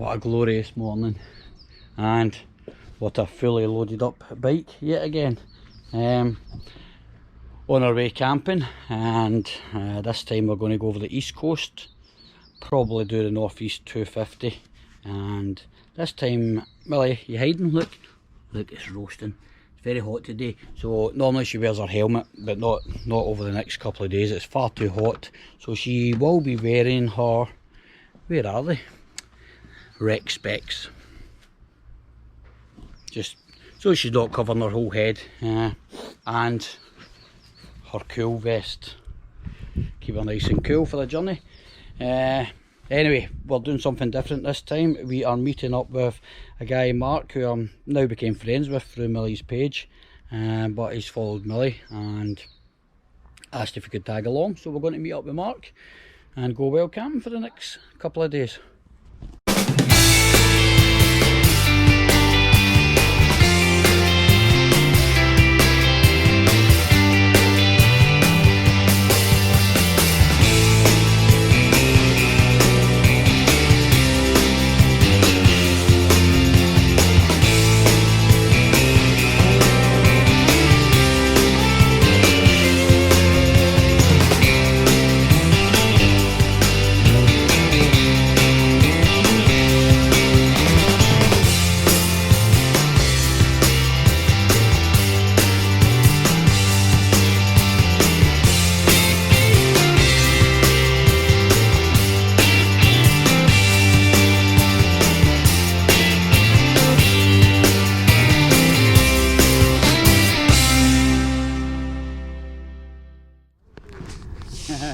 What a glorious morning, and what a fully loaded up bike yet again. On our way camping, and this time we're going to go over the east coast, probably do the northeast 250. And this time, Millie, you hiding? Look, it's roasting. It's very hot today. So normally she wears her helmet, but not over the next couple of days. It's far too hot, so she will be wearing her, where are they, rec specs, just so she's not covering her whole head, and her cool vest, keep her nice and cool for the journey. Anyway, we're doing something different this time. We are meeting up with a guy, Mark, who I now became friends with through Milly's page, but he's followed Milly and asked if he could tag along. So we're going to meet up with Mark and go well camping for the next couple of days.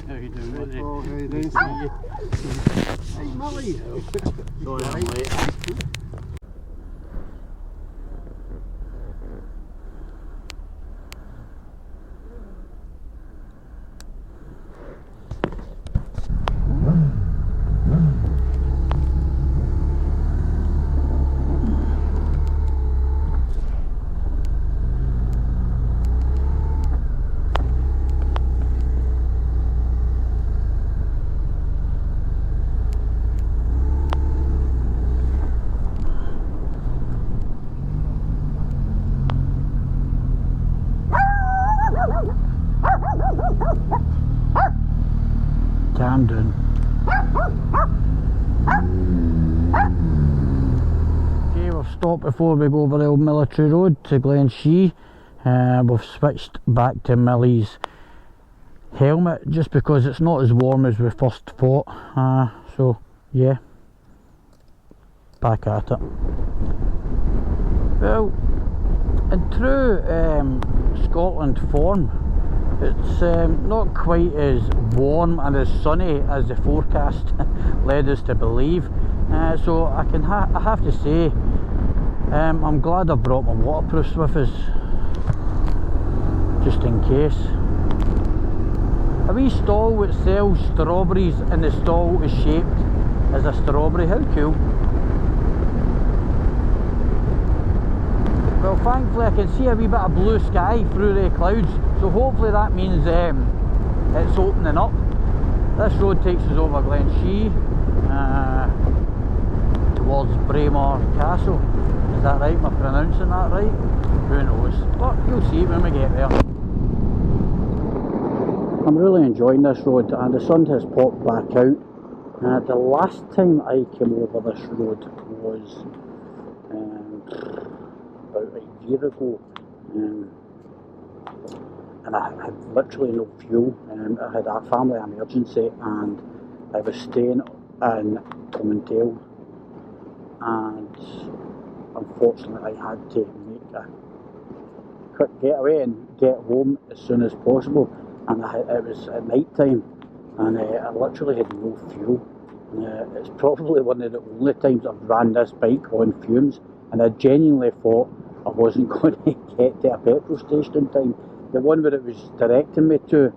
How you doing, buddy? Oh, how you doing? Hey, Milly. Sorry I'm late. Camden. Okay, we've stopped before we go over the old military road to Glenshee. We've switched back to Milly's helmet just because it's not as warm as we first thought. So yeah, back at it. Well, in true Scotland form, it's not quite as warm and as sunny as the forecast led us to believe. So I have to say, I'm glad I brought my waterproofs with us, just in case. A wee stall that sells strawberries, and the stall is shaped as a strawberry. How cool. Well, thankfully I can see a wee bit of blue sky through the clouds, so hopefully that means it's opening up. This road takes us over Glenshee towards Braemar Castle. Is that right? Am I pronouncing that right? Who knows? But you'll see when we get there. I'm really enjoying this road, and the sun has popped back out. The last time I came over this road was about a year ago, and I had literally no fuel. I had a family emergency, and I was staying in Tomintail, and unfortunately I had to make a quick getaway and get home as soon as possible, and it was at night time, and I literally had no fuel. It's probably one of the only times I've ran this bike on fumes, and I genuinely thought I wasn't going to get to a petrol station in time. The one where it was directing me to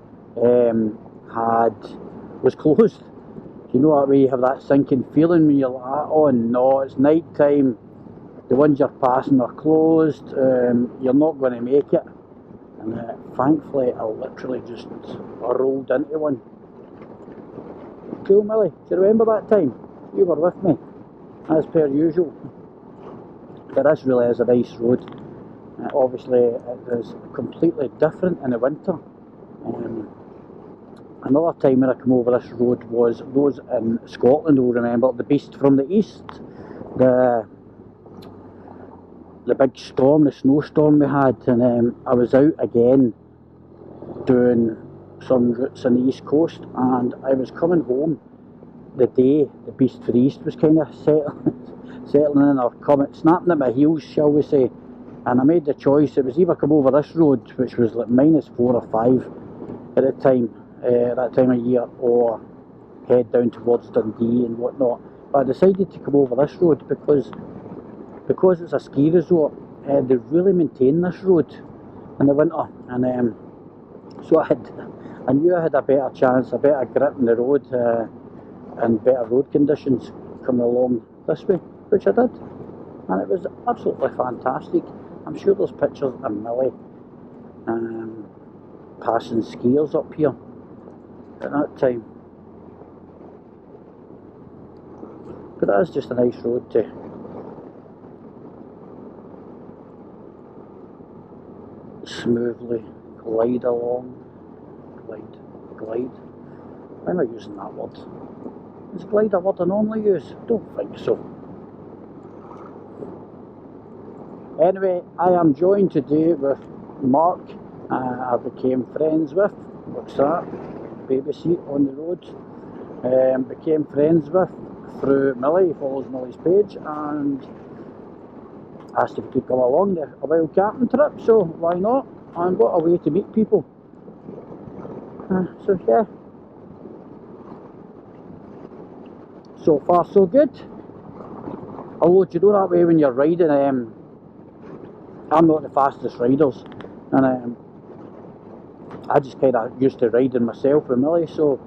was closed. You know that way you have that sinking feeling when you're like, oh no, it's night time, the ones you're passing are closed, you're not going to make it. And thankfully I literally just rolled into one. Cool, Milly, do you remember that time? You were with me. as per usual. But this really is a nice road. Obviously it is completely different in the winter. Another time when I came over this road was those in Scotland will remember the Beast from the East, the big storm, the snowstorm we had, and I was out again doing some routes on the east coast, and I was coming home the day the Beast from the East was kind of settling in, or snapping at my heels, shall we say, and I made the choice. It was either come over this road, which was like -4 or 5 at the time, that time of year, or head down towards Dundee and whatnot. But I decided to come over this road because it's a ski resort. They really maintain this road in the winter, and so I knew I had a better chance, a better grip in the road, and better road conditions coming along this way, which I did, and it was absolutely fantastic. I'm sure there's pictures of Milly passing skiers up here at that time. But that is just a nice road to smoothly glide along. Glide. Why am I using that word? Is glide a word I normally use? Don't think so. Anyway, I am joined today with Mark. I became friends with. What's that? Baby seat on the road. Became friends with through Milly. He follows Milly's page and asked if he could come along a wild camping trip, so why not? And what a way to meet people. So yeah, so far so good. Although, do you know that way when you're riding, I'm not the fastest riders, and I just kind of used to riding myself with Milly, so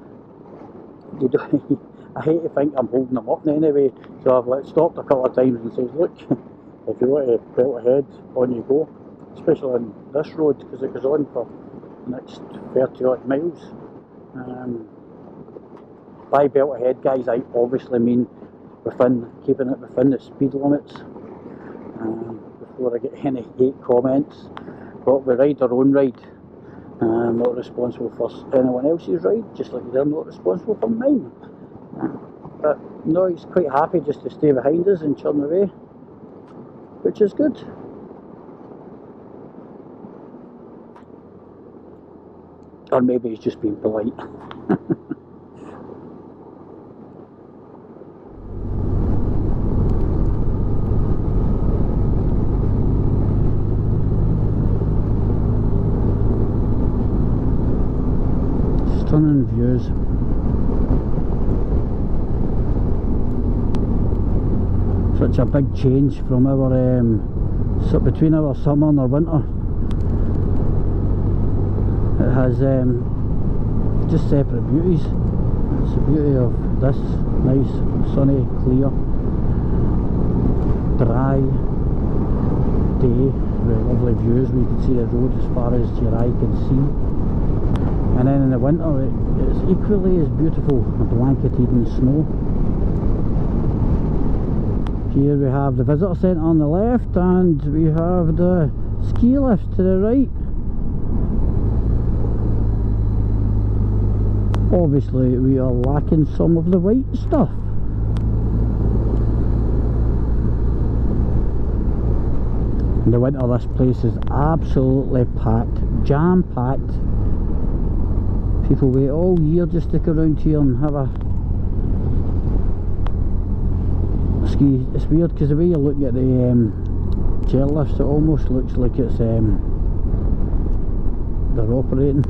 you don't, I hate to think I'm holding them up in any way, so I've stopped a couple of times and said, look, if you want to belt ahead, on you go, especially on this road, because it goes on for the next 30 odd miles. By belt ahead, guys, I obviously mean keeping it within the speed limits, before I get any hate comments. But we ride our own ride. I'm not responsible for anyone else's ride, just like they're not responsible for mine. But no, he's quite happy just to stay behind us and churn away, which is good. Or maybe he's just being polite. Stunning views. Such a big change from our between our summer and our winter. It has just separate beauties. It's the beauty of this nice, sunny, clear, dry day with lovely views where you can see the road as far as your eye can see. And then in the winter it's equally as beautiful, blanketed in snow. Here we have the visitor centre on the left, and we have the ski lift to the right. Obviously we are lacking some of the white stuff. In the winter this place is absolutely packed, jam-packed. People wait all year just to come around here and have a ski. It's weird because the way you're looking at the chairlifts, it almost looks like it's they're operating.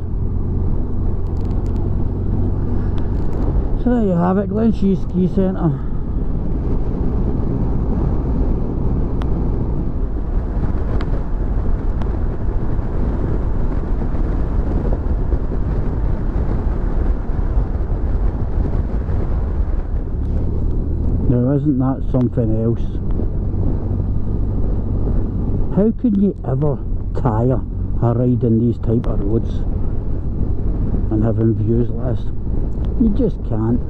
So there you have it, Glenshee Ski Centre. Now isn't that something else? How could you ever tire a ride in these type of roads and having views like this? You just can't.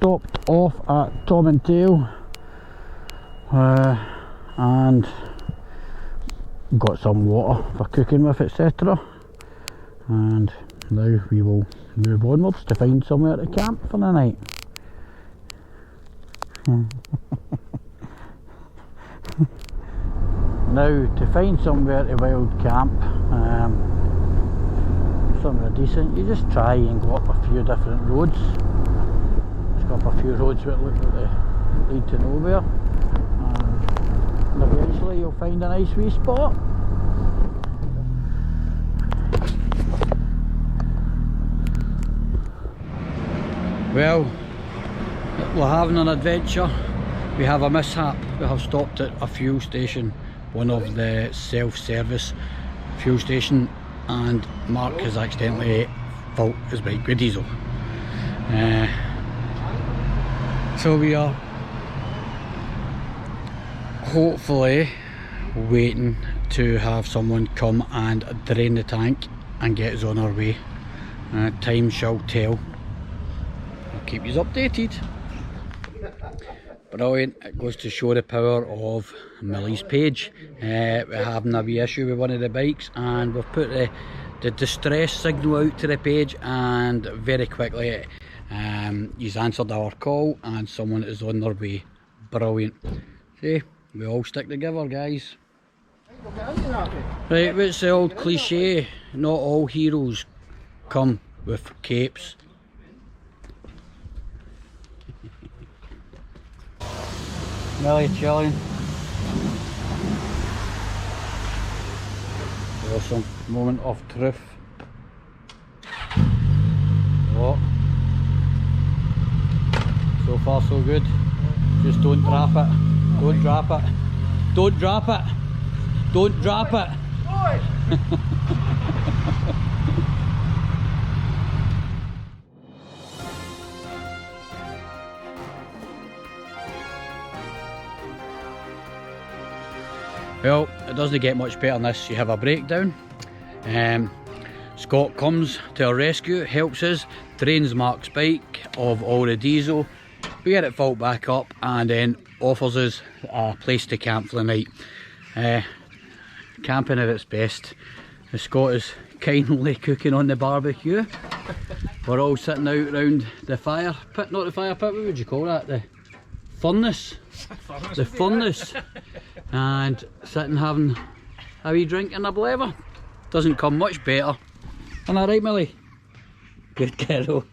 stopped off at Tom and Tail and got some water for cooking with, etc. And now we will move onwards to find somewhere to camp for the night. Now, to find somewhere to wild camp, somewhere decent, you just try and go up a few different roads. Just go up a few roads that look like they lead to nowhere, and eventually you'll find a nice wee spot. Well, we're having an adventure. We have a mishap. We have stopped at a fuel station, one of the self-service fuel station, and Mark has accidentally filled his bike with diesel. So we are hopefully waiting to have someone come and drain the tank and get us on our way. Time shall tell. I'll keep you updated. Brilliant. It goes to show the power of Milly's page. We're having a wee issue with one of the bikes, and we've put the distress signal out to the page, and very quickly he's answered our call and someone is on their way. Brilliant. See, we all stick together, guys. Right, what's the old cliche? Not all heroes come with capes. Milly chilling. Awesome moment of truth. Oh, so far so good. Just don't drop it. Don't drop it. Don't drop it. Don't drop it. Well, it doesn't get much better than this. You have a breakdown. Scott comes to our rescue, helps us, drains Mark's bike of all the diesel. We get it filled back up and then offers us a place to camp for the night. Camping at its best. Scott is kindly cooking on the barbecue. We're all sitting out round the fire pit, not the fire pit, what would you call that? The furnace. The furnace. And sitting having a wee drink and a blabber. Doesn't come much better. Isn't that right, Milly? Good girl.